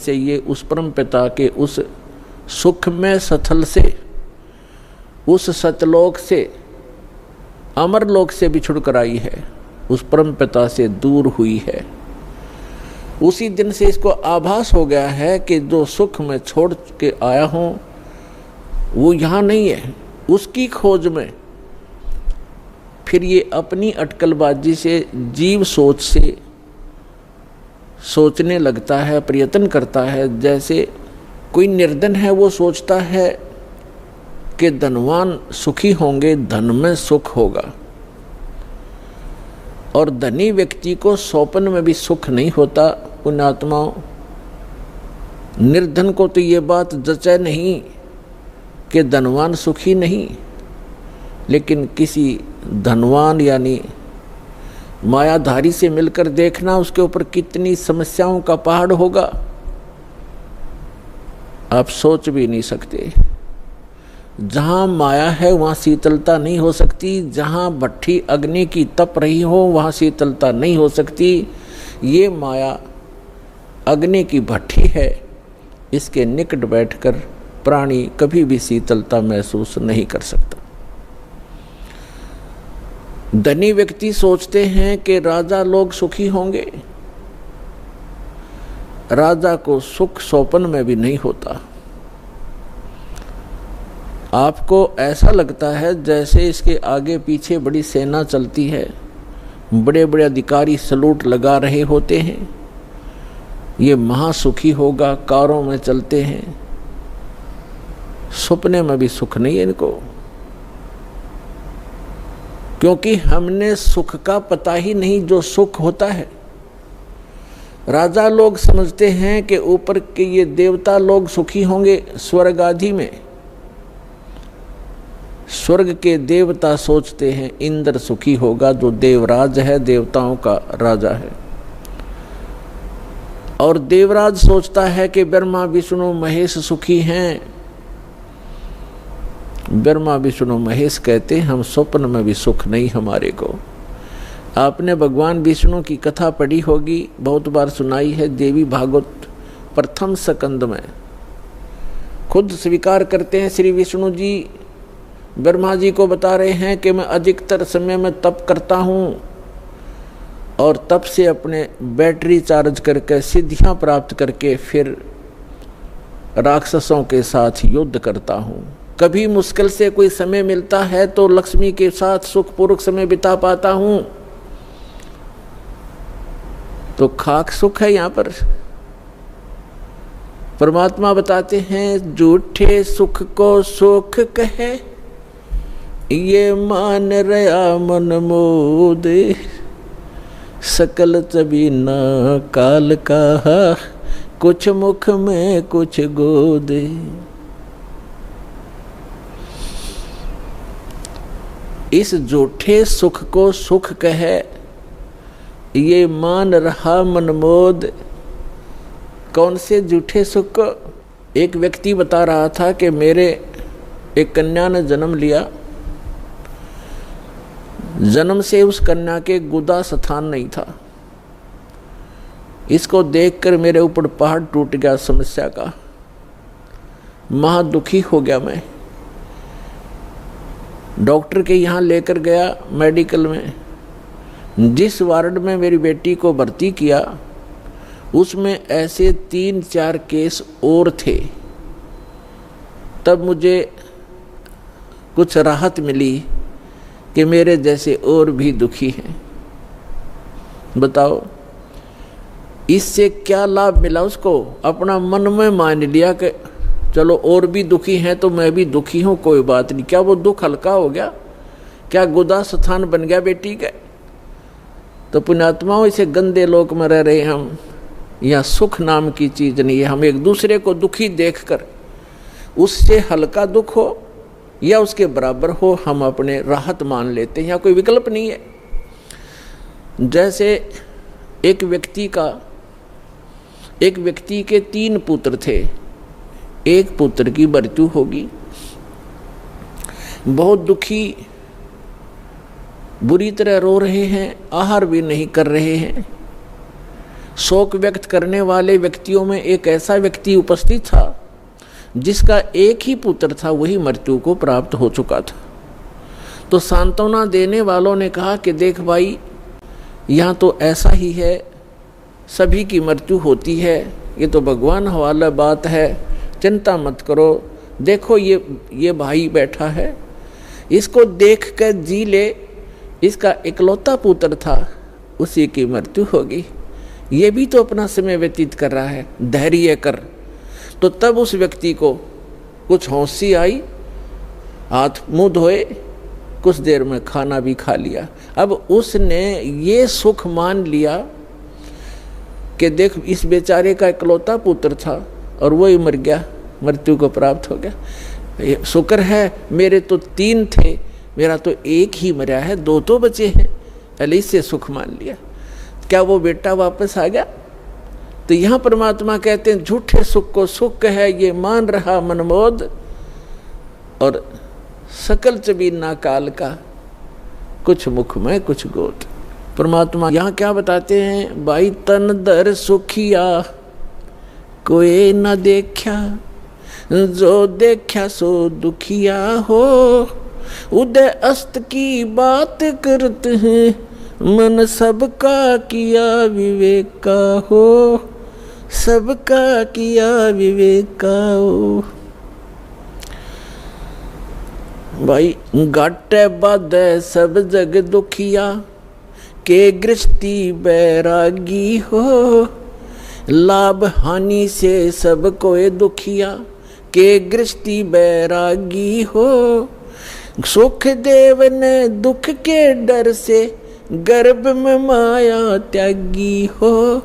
से ये उस परम पिता के उस सुख में स्थल से, उस सतलोक से, अमरलोक से बिछुड़ कर आई है, उस परम पिता से दूर हुई है। उसी दिन से इसको आभास हो गया है कि जो सुख में छोड़ के आया हूं वो यहाँ नहीं है। उसकी खोज में फिर ये अपनी अटकलबाजी से, जीव सोच से सोचने लगता है, प्रयत्न करता है। जैसे कोई निर्धन है, वो सोचता है कि धनवान सुखी होंगे, धन में सुख होगा। और धनी व्यक्ति को स्वप्न में भी सुख नहीं होता। पुण्यात्माओं, निर्धन को तो ये बात जचे नहीं कि धनवान सुखी नहीं, लेकिन किसी धनवान यानी मायाधारी से मिलकर देखना उसके ऊपर कितनी समस्याओं का पहाड़ होगा, आप सोच भी नहीं सकते। जहाँ माया है वहाँ शीतलता नहीं हो सकती, जहाँ भट्ठी अग्नि की तप रही हो वहाँ शीतलता नहीं हो सकती। ये माया अग्नि की भट्ठी है, इसके निकट बैठकर प्राणी कभी भी शीतलता महसूस नहीं कर सकता। धनी व्यक्ति सोचते हैं कि राजा लोग सुखी होंगे, राजा को सुख स्वप्न में भी नहीं होता। आपको ऐसा लगता है जैसे इसके आगे पीछे बड़ी सेना चलती है, बड़े बड़े अधिकारी सलूट लगा रहे होते हैं, ये महासुखी होगा, कारों में चलते हैं। सपने में भी सुख नहीं है इनको, क्योंकि हमने सुख का पता ही नहीं जो सुख होता है। राजा लोग समझते हैं कि ऊपर के ये देवता लोग सुखी होंगे स्वर्ग आदि में। स्वर्ग के देवता सोचते हैं इंद्र सुखी होगा, जो देवराज है, देवताओं का राजा है। और देवराज सोचता है कि ब्रह्मा विष्णु महेश सुखी हैं। ब्रह्मा विष्णु महेश कहते हैं हम स्वप्न में भी सुख नहीं हमारे को। आपने भगवान विष्णु की कथा पढ़ी होगी, बहुत बार सुनाई है, देवी भागवत प्रथम स्कंद में। खुद स्वीकार करते हैं श्री विष्णु जी, ब्रह्मा जी को बता रहे हैं कि मैं अधिकतर समय में तप करता हूँ और तप से अपने बैटरी चार्ज करके सिद्धियाँ प्राप्त करके फिर राक्षसों के साथ युद्ध करता हूँ। कभी मुश्किल से कोई समय मिलता है तो लक्ष्मी के साथ सुखपूर्वक समय बिता पाता हूँ। तो खाक सुख है यहाँ पर। परमात्मा बताते हैं झूठे सुख को सुख कहे, ये मान रया मन मोद, सकल चबी ना काल का, कुछ मुख में कुछ गोद। इस झूठे सुख को सुख कहे, ये मान रहा मनमोद। कौन से झूठे सुख को? एक व्यक्ति बता रहा था कि मेरे एक कन्या ने जन्म लिया, जन्म से उस कन्या के गुदा स्थान नहीं था। इसको देखकर मेरे ऊपर पहाड़ टूट गया समस्या का, महा दुखी हो गया मैं। डॉक्टर के यहाँ लेकर गया मेडिकल में। जिस वार्ड में मेरी बेटी को भर्ती किया उसमें ऐसे 3-4 केस और थे। तब मुझे कुछ राहत मिली कि मेरे जैसे और भी दुखी हैं। बताओ इससे क्या लाभ मिला उसको? अपना मन में मान लिया कि चलो और भी दुखी हैं तो मैं भी दुखी हूँ, कोई बात नहीं। क्या वो दुख हल्का हो गया? क्या गुदा स्थान बन गया बेटी का? तो पुण्यात्माओं, इसे गंदे लोक में रह रहे हम। यहाँ सुख नाम की चीज नहीं है। हम एक दूसरे को दुखी देखकर उससे हल्का दुख हो या उसके बराबर हो, हम अपने राहत मान लेते हैं। यहाँ कोई विकल्प नहीं है। जैसे एक व्यक्ति के 3 पुत्र थे। एक पुत्र की मृत्यु होगी, बहुत दुखी, बुरी तरह रो रहे हैं, आहार भी नहीं कर रहे हैं। शोक व्यक्त करने वाले व्यक्तियों में एक ऐसा व्यक्ति उपस्थित था जिसका एक ही पुत्र था, वही मृत्यु को प्राप्त हो चुका था। तो सांत्वना देने वालों ने कहा कि देख भाई, यहाँ तो ऐसा ही है, सभी की मृत्यु होती है, ये तो भगवान हवाला बात है, चिंता मत करो। देखो ये भाई बैठा है, इसको देख कर जी ले, इसका इकलौता पुत्र था, उसी की मृत्यु होगी, ये भी तो अपना समय व्यतीत कर रहा है, धैर्य कर। तो तब उस व्यक्ति को कुछ होशी आई, हाथ मुंह धोए, कुछ देर में खाना भी खा लिया। अब उसने ये सुख मान लिया कि देख, इस बेचारे का इकलौता पुत्र था और वही मर गया, मृत्यु को प्राप्त हो गया। शुक्र है मेरे तो 3 थे, मेरा तो एक ही मरा है, 2 तो बचे हैं, पहले इससे सुख मान लिया। क्या वो बेटा वापस आ गया? तो यहाँ परमात्मा कहते हैं झूठे सुख को सुख है ये मान रहा मनमोद, और सकल चबीना काल का, कुछ मुख में कुछ गोद। परमात्मा यहाँ क्या बताते हैं, भाई तन दर सुखिया कोई न देखा, जो देखा सो दुखिया हो, उदय अस्त की बात करते हैं, मन सबका किया विवेक का हो, सबका किया विवेक का हो। भाई घाटे बाधे सब जग दुखिया, के गृष्टि बैरागी हो, लाभ हानि से सब कोई दुखिया, के गृष्टि बैरागी हो, सुख देव ने दुख के डर से, गर्भ में माया त्यागी हो,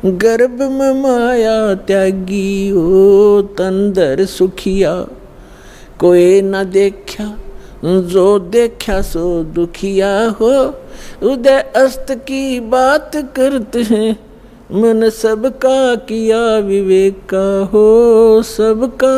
गर्भ में माया त्यागी हो, तंदर सुखिया कोई न देखा, जो देखा सो दुखिया हो, उदय अस्त की बात करते हैं, मन सबका किया विवेक का हो, सबका